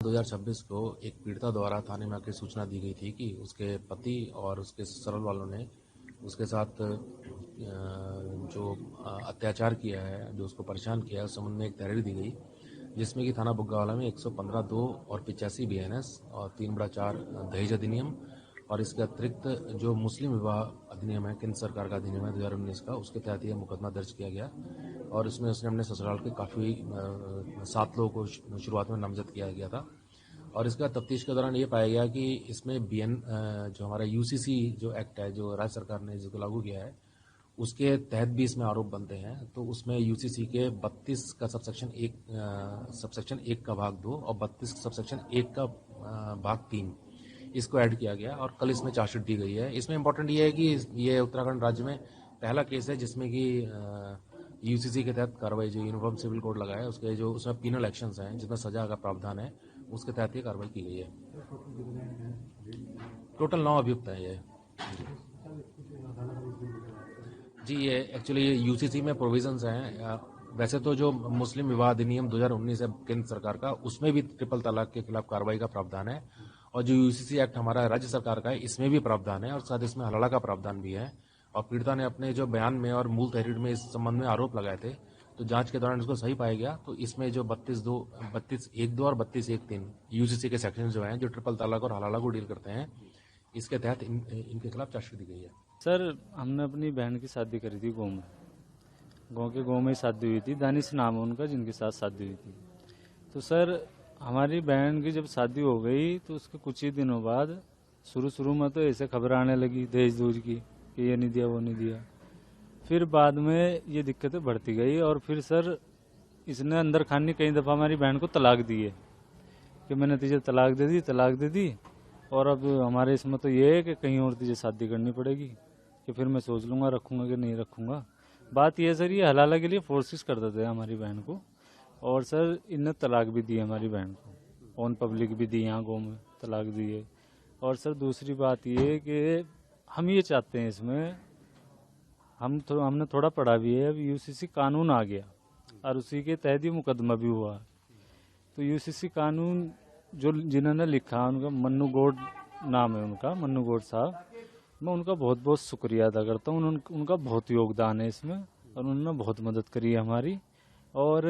2026 को एक पीड़िता द्वारा थाने में आकर सूचना दी गई थी कि उसके पति और उसके ससुराल वालों ने उसके साथ जो अत्याचार किया है, जो उसको परेशान किया है, उस संबंध में एक तहरीर दी गई, जिसमें कि थाना बुग्गावाला में 115(2) और 85 BNS और 3/4 दहेज अधिनियम और इसके अतिरिक्त जो मुस्लिम विवाह अधिनियम है, केंद्र सरकार का अधिनियम है 2019 का, उसके तहत यह मुकदमा दर्ज किया गया और इसमें उसने अपने ससुराल के काफ़ी 7 लोगों को शुरुआत में नामजद किया गया था। और इसका तफ्तीश के दौरान ये पाया गया कि इसमें जो हमारा UCC जो एक्ट है, जो राज्य सरकार ने जिसको लागू किया है, उसके तहत भी इसमें आरोप बनते हैं। तो उसमें UCC के 32 का सबसेक्शन 1 का भाग 2 और 32 सबसेक्शन 1 का भाग 3 इसको ऐड किया गया और कल इसमें चार्जशीट दी गई है। इसमें इम्पोर्टेंट ये है कि ये उत्तराखंड राज्य में पहला केस है जिसमें कि UCC के तहत कार्रवाई, जो यूनिफॉर्म सिविल कोड लगा है, उसके जो उसमें पीनल एक्शंस हैं जिसमें सजा का प्रावधान है, उसके तहत ये कार्रवाई की गई है। टोटल 9 अभियुक्त हैं ये। जी, ये एक्चुअली UCC में प्रोविजंस हैं। वैसे तो जो मुस्लिम विवाह अधिनियम 2019 है केंद्र सरकार का, उसमें भी ट्रिपल तलाक के खिलाफ कार्रवाई का प्रावधान है और जो UCC एक्ट हमारा राज्य सरकार का है, इसमें भी प्रावधान है और साथ इसमें हलाला का प्रावधान भी है। और पीड़िता ने अपने जो बयान में और मूल तहरीर में इस संबंध में आरोप लगाए थे, तो जांच के दौरान इसको सही पाया गया। तो इसमें जो 32(1)(2) और 32(1)(3) UCC के सेक्शन जो हैं, जो ट्रिपल तलाक और हलाला को डील करते हैं, इसके तहत इनके खिलाफ चार्जशीट दी गई है। सर, हमने अपनी बहन की शादी करी थी गाँव में ही शादी हुई थी। दानिश नाम है उनका, जिनके साथ शादी हुई थी। तो सर, हमारी बहन की जब शादी हो गई तो उसके कुछ ही दिनों बाद शुरू में तो ऐसे खबर आने लगी दहेज दूज की कि ये नहीं दिया, वो नहीं दिया। फिर बाद में ये दिक्कतें बढ़ती गई और फिर सर इसने अंदर खानी कई दफ़ा हमारी बहन को तलाक दी है कि मैंने तुझे तलाक दे दी और अब हमारे इसमें तो ये है कि कहीं और तुझे शादी करनी पड़ेगी, कि फिर मैं सोच लूँगा रखूँगा कि नहीं रखूँगा। बात ये सर, ये हलाला के लिए फोर्सेस करते थे हमारी बहन को और सर इनने तलाक भी दी हमारी बहन को, ऑन पब्लिक भी दी, यहाँ गाँव में तलाक दी है। और सर दूसरी बात ये कि हम ये चाहते हैं इसमें, हमने थोड़ा पढ़ा भी है, अब UCC कानून आ गया और उसी के तहत ही मुकदमा भी हुआ। तो UCC कानून जो जिन्होंने लिखा, उनका मन्नू गौड़ नाम है उनका, मन्नू गौड़ साहब, मैं उनका बहुत बहुत शुक्रिया अदा करता हूँ। उनका बहुत योगदान है इसमें और उन्होंने बहुत मदद करी है हमारी। और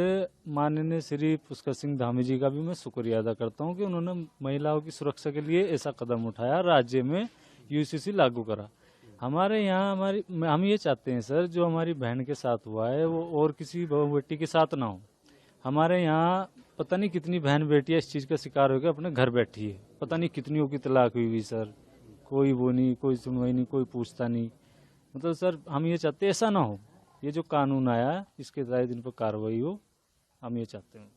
माननीय श्री पुष्कर सिंह धामी जी का भी मैं शुक्रिया अदा करता हूँ कि उन्होंने महिलाओं की सुरक्षा के लिए ऐसा कदम उठाया, राज्य में UCC लागू करा। हमारे यहाँ हम ये चाहते हैं सर, जो हमारी बहन के साथ हुआ है वो और किसी बहू बेटी के साथ ना हो। हमारे यहाँ पता नहीं कितनी बहन बेटियाँ इस चीज़ का शिकार होकर अपने घर बैठी है, पता नहीं कितनियों की तलाक हुई सर, कोई वो नहीं, कोई सुनवाई नहीं, कोई पूछता नहीं। मतलब सर हम ये चाहते हैं ऐसा ना हो, ये जो कानून आया इसके तहत इन पर कार्रवाई हो, हम ये चाहते हैं।